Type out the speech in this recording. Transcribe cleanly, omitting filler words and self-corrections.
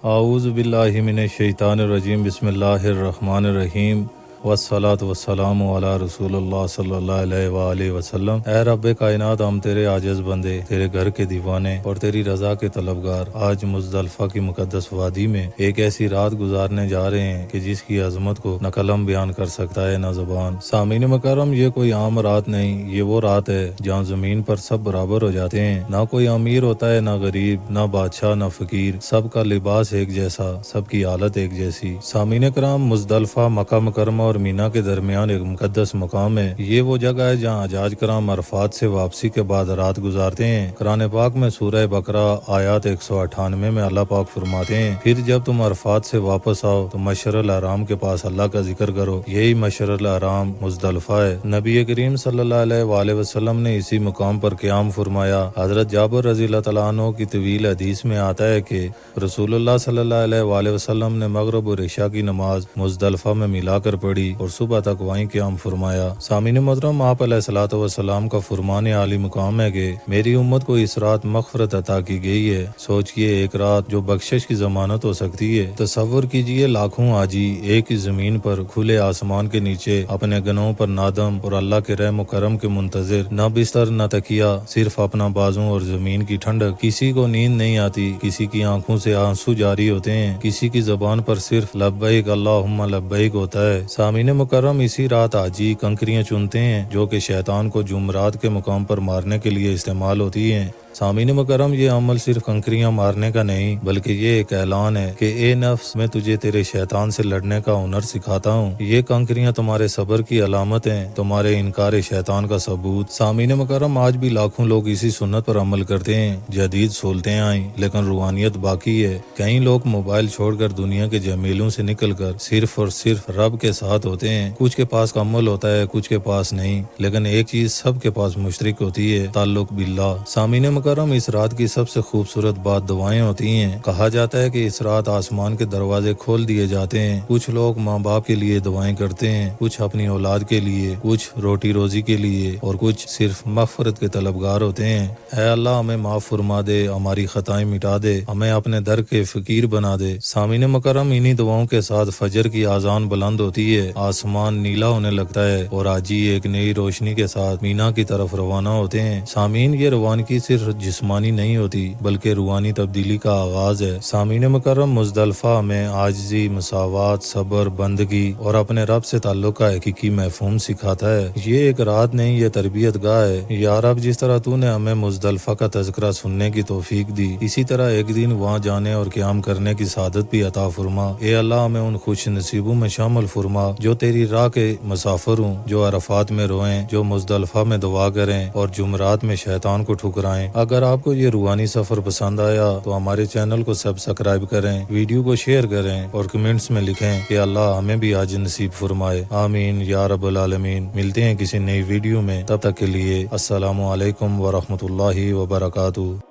اعوذ باللہ من الشیطان الرجیم بسم اللہ الرحمن الرحیم والصلاة والسلام علی رسول اللہ صلی اللہ علیہ وآلہ وسلم۔ اے رب کائنات، ہم تیرے عاجز بندے، تیرے گھر کے دیوانے اور تیری رضا کے طلبگار آج مزدلفہ کی مقدس وادی میں ایک ایسی رات گزارنے جا رہے ہیں کہ جس کی عظمت کو نہ قلم بیان کر سکتا ہے نہ زبان۔ سامعین مکرم، یہ کوئی عام رات نہیں، یہ وہ رات ہے جہاں زمین پر سب برابر ہو جاتے ہیں۔ نہ کوئی امیر ہوتا ہے، نہ غریب، نہ بادشاہ، نہ فقیر، سب کا لباس ایک جیسا، سب کی حالت ایک جیسی۔ سامعین کرام، مزدلفہ مکہ مکرمہ اور مینا کے درمیان ایک مقدس مقام ہے۔ یہ وہ جگہ ہے جہاں حجاج کرام عرفات سے واپسی کے بعد رات گزارتے ہیں۔ قرآن پاک میں سورہ بقرہ آیات 198 میں اللہ پاک فرماتے ہیں، پھر جب تم عرفات سے واپس آؤ تو مشعر الحرام کے پاس اللہ کا ذکر کرو۔ یہی مشعر الحرام مزدلفہ ہے۔ نبی کریم صلی اللہ علیہ وآلہ وسلم نے اسی مقام پر قیام فرمایا۔ حضرت جابر رضی اللہ تعالیٰ عنہ کی طویل حدیث میں آتا ہے کہ رسول اللہ صلی اللہ علیہ وآلہ وسلم نے مغرب اور عشاء کی نماز مزدلفہ میں ملا کر پڑھی اور صبح تک وہیں قیام فرمایا۔ سامعین محترم، آپ علیہ الصلوۃ والسلام کا فرمان عالی مقام ہے کہ میری امت کو اس رات مغفرت عطا کی گئی ہے۔ سوچئے، ایک رات جو بخشش کی ضمانت ہو سکتی ہے۔ تصور کیجئے، لاکھوں حاجی ایک ہی زمین پر کھلے آسمان کے نیچے اپنے گناہوں پر نادم اور اللہ کے رحم و کرم کے منتظر، نہ بستر نہ تکیہ، صرف اپنا بازو اور زمین کی ٹھنڈک۔ کسی کو نیند نہیں آتی، کسی کی آنکھوں سے آنسو جاری ہوتے ہیں، کسی کی زبان پر صرف لبیک اللہم لبیک ہوتا ہے۔ سامعین مکرم، اسی رات حاجی کنکریاں چنتے ہیں جو کہ شیطان کو جمعرات کے مقام پر مارنے کے لیے استعمال ہوتی ہیں۔ سامعین مکرم، یہ عمل صرف کنکریاں مارنے کا نہیں بلکہ یہ ایک اعلان ہے کہ اے نفس، میں تجھے تیرے شیطان سے لڑنے کا ہنر سکھاتا ہوں۔ یہ کنکریاں تمہارے صبر کی علامت ہیں، تمہارے انکار شیطان کا ثبوت۔ سامعین مکرم، آج بھی لاکھوں لوگ اسی سنت پر عمل کرتے ہیں۔ جدید سہولتیں آئیں لیکن روحانیت باقی ہے۔ کئی لوگ موبائل چھوڑ کر دنیا کے جمیلوں سے نکل کر صرف اور صرف رب کے ساتھ ہوتے ہیں۔ کچھ کے پاس عمل ہوتا ہے، کچھ کے پاس نہیں، لیکن ایک چیز سب کے پاس مشترک ہوتی ہے، تعلق باللہ۔ سامعین مکرم، اس رات کی سب سے خوبصورت بات دعائیں ہوتی ہیں۔ کہا جاتا ہے کہ اس رات آسمان کے دروازے کھول دیے جاتے ہیں۔ کچھ لوگ ماں باپ کے لیے دعائیں کرتے ہیں، کچھ اپنی اولاد کے لیے، کچھ روٹی روزی کے لیے اور کچھ صرف مغفرت کے طلبگار ہوتے ہیں۔ اے اللہ، ہمیں معاف فرما دے، ہماری خطائیں مٹا دے، ہمیں اپنے در کے فقیر بنا دے۔ سامعین مکرم، انہی دعاؤں کے ساتھ فجر کی اذان بلند ہوتی ہے، آسمان نیلا ہونے لگتا ہے اور حاجی ایک نئی روشنی کے ساتھ مینا کی طرف روانہ ہوتے ہیں۔ سامعین، یہ روانگی صرف جسمانی نہیں ہوتی بلکہ روحانی تبدیلی کا آغاز ہے۔ سامعین مکرم، مزدلفہ میں عاجزی، مساوات، صبر، بندگی اور اپنے رب سے تعلق کا حقیقی مفہوم سکھاتا ہے۔ یہ ایک رات نہیں، یہ تربیت گاہ ہے۔ یا رب، جس طرح تو نے ہمیں مزدلفہ کا تذکرہ سننے کی توفیق دی، اسی طرح ایک دن وہاں جانے اور قیام کرنے کی سعادت بھی عطا فرما۔ اے اللہ، ہمیں ان خوش نصیبوں میں شامل فرما جو تیری راہ کے مسافر ہوں، جو عرفات میں روئیں، جو مزدلفہ میں دعا کریں اور جمعرات میں شیطان کو ٹھکرائیں۔ اگر آپ کو یہ روحانی سفر پسند آیا تو ہمارے چینل کو سبسکرائب کریں، ویڈیو کو شیئر کریں اور کمنٹس میں لکھیں کہ اللہ ہمیں بھی آج نصیب فرمائے۔ آمین یا رب العالمین۔ ملتے ہیں کسی نئی ویڈیو میں، تب تک کے لیے السلام علیکم ورحمۃ اللہ وبرکاتہ۔